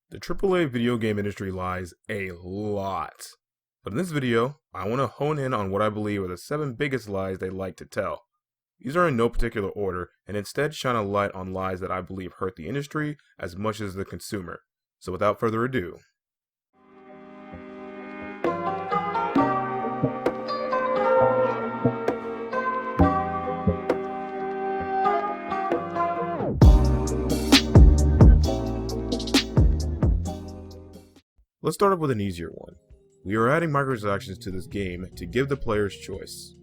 The AAA video game industry lies a lot. But in this video, I want to hone in on what I believe are the 7 biggest lies they like to tell. These are in no particular order, and instead shine a light on lies that I believe hurt the industry as much as the consumer. So without further ado, let's start off with an easier one. We are adding microtransactions to this game to give the players choice.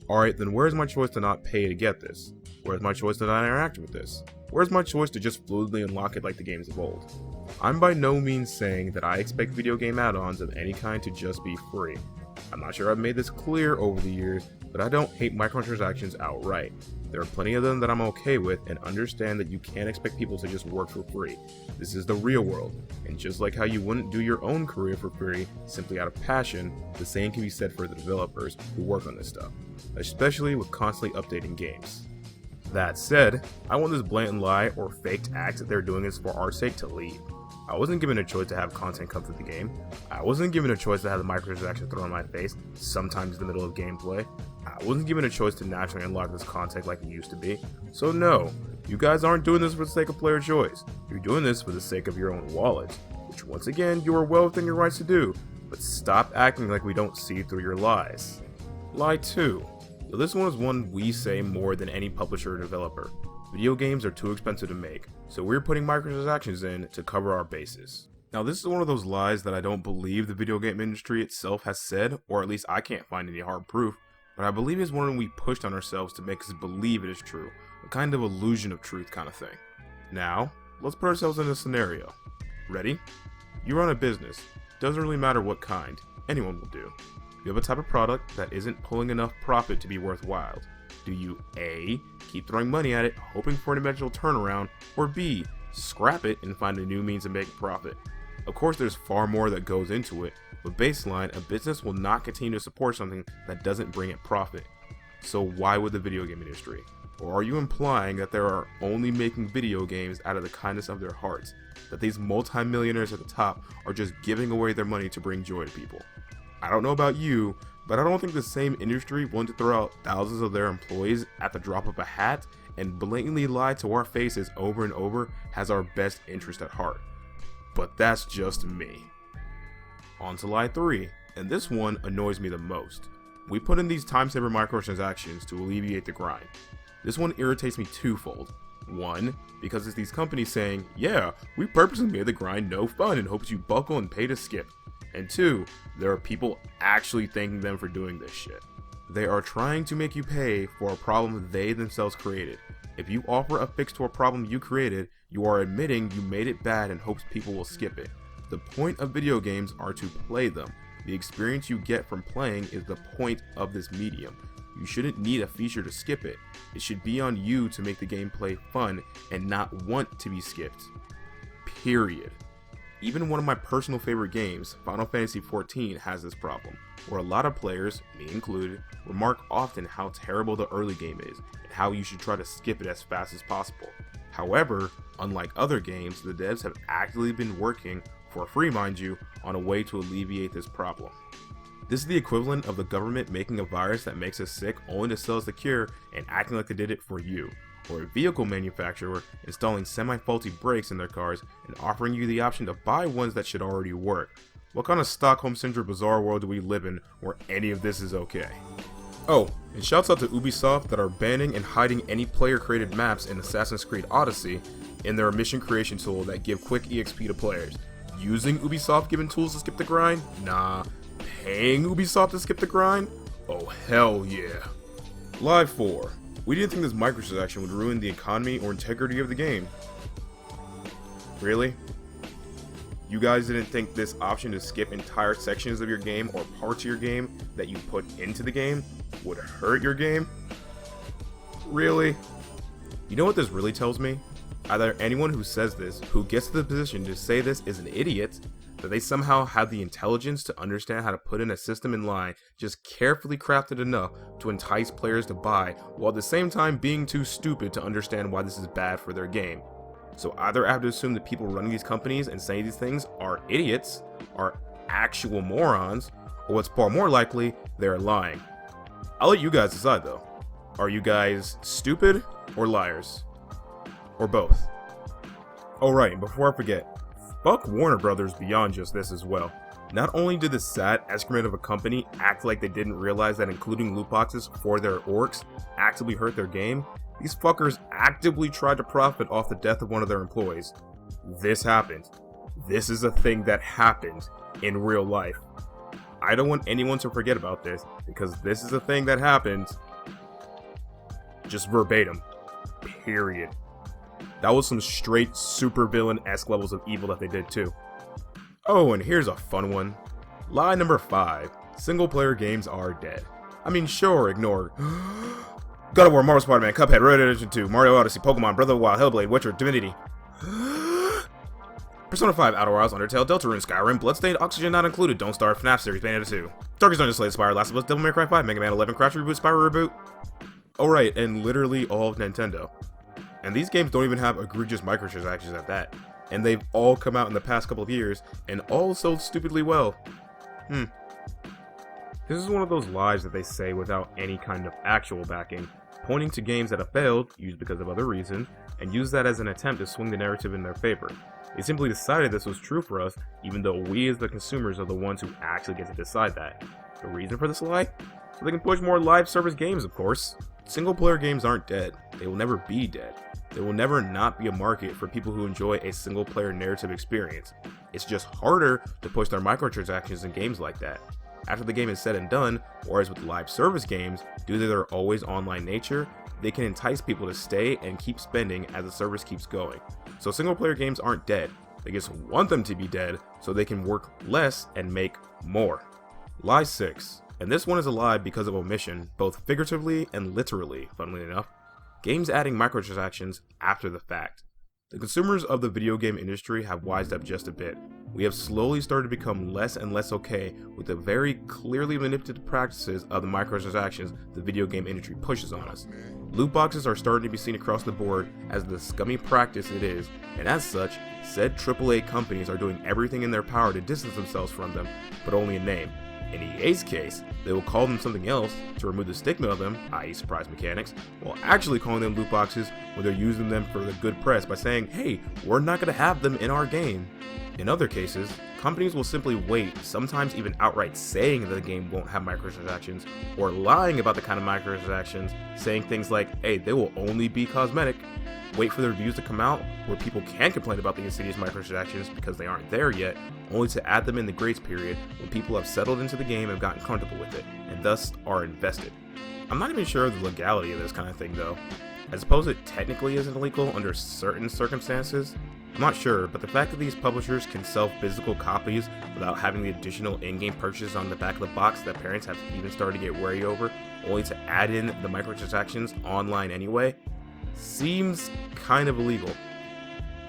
Alright, then where's my choice to not pay to get this? Where's my choice to not interact with this? Where's my choice to just fluidly unlock it like the games of old? I'm by no means saying that I expect video game add-ons of any kind to just be free. I'm not sure I've made this clear over the years, but I don't hate microtransactions outright. There are plenty of them that I'm okay with and understand that you can't expect people to just work for free. This is the real world, and just like how you wouldn't do your own career for free simply out of passion, the same can be said for the developers who work on this stuff, especially with constantly updating games. That said, I want this blatant lie or faked act that they're doing this for our sake to leave. I wasn't given a choice to have content come through the game. I wasn't given a choice to have the microtransactions thrown in my face, sometimes in the middle of gameplay. I wasn't given a choice to naturally unlock this content like it used to be. So no, you guys aren't doing this for the sake of player choice. You're doing this for the sake of your own wallet, which once again, you are well within your rights to do, but stop acting like we don't see through your lies. Lie 2. So this one is one we say more than any publisher or developer. Video games are too expensive to make, so we're putting microtransactions in to cover our bases. Now this is one of those lies that I don't believe the video game industry itself has said, or at least I can't find any hard proof, but I believe it's one we pushed on ourselves to make us believe it is true, a kind of illusion of truth kind of thing. Now, let's put ourselves in a scenario. Ready? You run a business, doesn't really matter what kind, anyone will do. You have a type of product that isn't pulling enough profit to be worthwhile. Do you A, keep throwing money at it, hoping for an eventual turnaround, or B, scrap it and find a new means of making profit? Of course there's far more that goes into it, but baseline, a business will not continue to support something that doesn't bring it profit. So why would the video game industry? Or are you implying that they are only making video games out of the kindness of their hearts? That these multi-millionaires at the top are just giving away their money to bring joy to people? I don't know about you, but I don't think the same industry willing to throw out thousands of their employees at the drop of a hat and blatantly lie to our faces over and over has our best interest at heart. But that's just me. On to lie 3, and this one annoys me the most. We put in these time saver microtransactions to alleviate the grind. This one irritates me twofold. 1, because it's these companies saying, yeah, we purposely made the grind no fun and hopes you buckle and pay to skip. And 2, there are people actually thanking them for doing this shit. They are trying to make you pay for a problem they themselves created. If you offer a fix to a problem you created, you are admitting you made it bad and hopes people will skip it. The point of video games are to play them. The experience you get from playing is the point of this medium. You shouldn't need a feature to skip it. It should be on you to make the gameplay fun and not want to be skipped. Period. Even one of my personal favorite games, Final Fantasy XIV, has this problem, where a lot of players, me included, remark often how terrible the early game is, and how you should try to skip it as fast as possible. However, unlike other games, the devs have actively been working, for free mind you, on a way to alleviate this problem. This is the equivalent of the government making a virus that makes us sick only to sell us the cure and acting like they did it for you. Or a vehicle manufacturer installing semi-faulty brakes in their cars and offering you the option to buy ones that should already work. What kind of Stockholm Syndrome bizarre world do we live in where any of this is okay? Oh, and shouts out to Ubisoft that are banning and hiding any player-created maps in Assassin's Creed Odyssey in their mission creation tool that give quick EXP to players. Using Ubisoft-given tools to skip the grind? Nah. Paying Ubisoft to skip the grind? Oh hell yeah. Lie 4. We didn't think this microtransaction would ruin the economy or integrity of the game. Really? You guys didn't think this option to skip entire sections of your game or parts of your game that you put into the game would hurt your game? Really? You know what this really tells me? Either anyone who says this, who gets to the position to say this, is an idiot, that they somehow have the intelligence to understand how to put in a system in line just carefully crafted enough to entice players to buy, while at the same time being too stupid to understand why this is bad for their game. So either I have to assume that people running these companies and saying these things are idiots, are actual morons, or what's far more likely, they're lying. I'll let you guys decide though. Are you guys stupid or liars? Or both? Oh right, and before I forget, fuck Warner Brothers beyond just this as well. Not only did this sad excrement of a company act like they didn't realize that including loot boxes for their orcs actively hurt their game, these fuckers actively tried to profit off the death of one of their employees. This happened. This is a thing that happened in real life. I don't want anyone to forget about this, because this is a thing that happened. Just verbatim. Period. That was some straight supervillain-esque levels of evil that they did too. Oh, and here's a fun one. Lie number 5. Single player games are dead. I mean, sure, ignore God of War, Marvel Spider-Man, Cuphead, Red Dead Redemption 2, Mario Odyssey, Pokemon, Breath of the Wild, Hellblade, Witcher, Divinity, Persona 5, Outer Wilds, Undertale, Deltarune, Skyrim, Bloodstained, Oxygen Not Included, Don't Starve, FNAF series, Bayonetta 2, Darkest Dungeon, Slay the Spire, Last of Us, Devil May Cry 5, Mega Man 11, Crash Reboot, Spyro Reboot. Oh right, and literally all of Nintendo. And these games don't even have egregious microtransactions at that. And they've all come out in the past couple of years, and all sold stupidly well. This is one of those lies that they say without any kind of actual backing, pointing to games that have failed, used because of other reasons, and use that as an attempt to swing the narrative in their favor. They simply decided this was true for us, even though we as the consumers are the ones who actually get to decide that. The reason for this lie? So they can push more live service games, of course. Single player games aren't dead. They will never be dead. There will never not be a market for people who enjoy a single player narrative experience. It's just harder to push their microtransactions in games like that. After the game is said and done, whereas with live service games, due to their always online nature, they can entice people to stay and keep spending as the service keeps going. So single player games aren't dead. They just want them to be dead so they can work less and make more. Lie 6. And this one is a lie because of omission, both figuratively and literally, funnily enough. Games adding microtransactions after the fact. The consumers of the video game industry have wised up just a bit. We have slowly started to become less and less okay with the very clearly manipulated practices of the microtransactions the video game industry pushes on us. Loot boxes are starting to be seen across the board as the scummy practice it is, and as such, said AAA companies are doing everything in their power to distance themselves from them, but only in name. In EA's case, they will call them something else to remove the stigma of them, i.e. surprise mechanics, while actually calling them loot boxes when they're using them for the good press by saying, hey, we're not going to have them in our game. In other cases, companies will simply wait, sometimes even outright saying that the game won't have microtransactions, or lying about the kind of microtransactions, saying things like, hey, they will only be cosmetic. Wait for the reviews to come out where people can complain about the insidious microtransactions because they aren't there yet, only to add them in the grace period when people have settled into the game and gotten comfortable with it, and thus are invested. I'm not even sure of the legality of this kind of thing though. I suppose it technically isn't illegal under certain circumstances. I'm not sure, but the fact that these publishers can sell physical copies without having the additional in-game purchases on the back of the box that parents have even started to get wary over, only to add in the microtransactions online anyway, seems kind of illegal.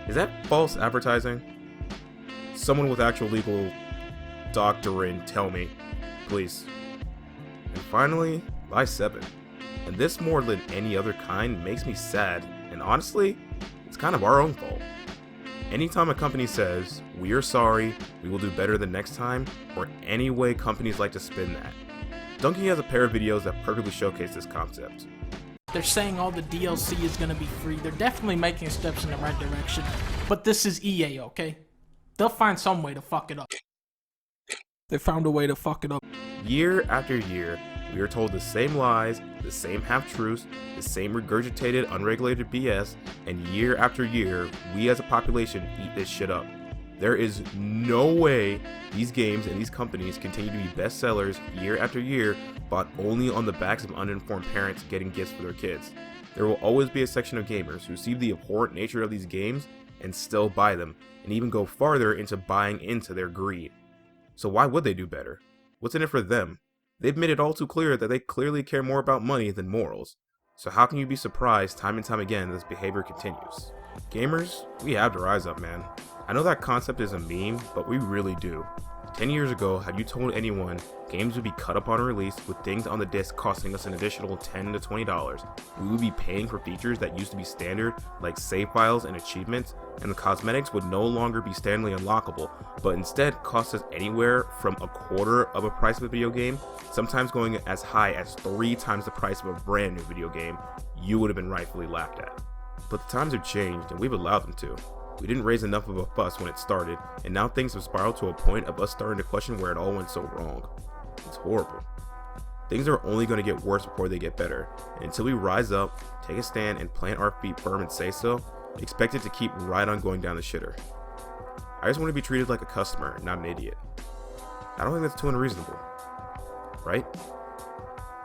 Is that false advertising? Someone with actual legal doctrine tell me, please. And finally, lie 7. And this more than any other kind makes me sad, and honestly, it's kind of our own fault. Anytime a company says, we are sorry, we will do better the next time, or any way companies like to spin that. Donkey has a pair of videos that perfectly showcase this concept. They're saying all the DLC is gonna be free. They're definitely making steps in the right direction. But this is EA, okay? They'll find some way to fuck it up. They found a way to fuck it up. Year after year, we are told the same lies, the same half-truths, the same regurgitated, unregulated BS, and year after year, we as a population eat this shit up. There is no way these games and these companies continue to be bestsellers year after year, bought only on the backs of uninformed parents getting gifts for their kids. There will always be a section of gamers who see the abhorrent nature of these games and still buy them, and even go farther into buying into their greed. So why would they do better? What's in it for them? They've made it all too clear that they clearly care more about money than morals. So how can you be surprised time and time again this behavior continues? Gamers, we have to rise up, man. I know that concept is a meme, but we really do. 10 years ago, had you told anyone games would be cut up on release with things on the disc costing us an additional $10 to $20, we would be paying for features that used to be standard like save files and achievements, and the cosmetics would no longer be standardly unlockable, but instead cost us anywhere from a quarter of a price of a video game, sometimes going as high as 3 times the price of a brand new video game, you would have been rightfully laughed at. But the times have changed, and we've allowed them to. We didn't raise enough of a fuss when it started, and now things have spiraled to a point of us starting to question where it all went so wrong. It's horrible. Things are only going to get worse before they get better, and until we rise up, take a stand, and plant our feet firm and say so, expect it to keep right on going down the shitter. I just want to be treated like a customer, not an idiot. I don't think that's too unreasonable, right?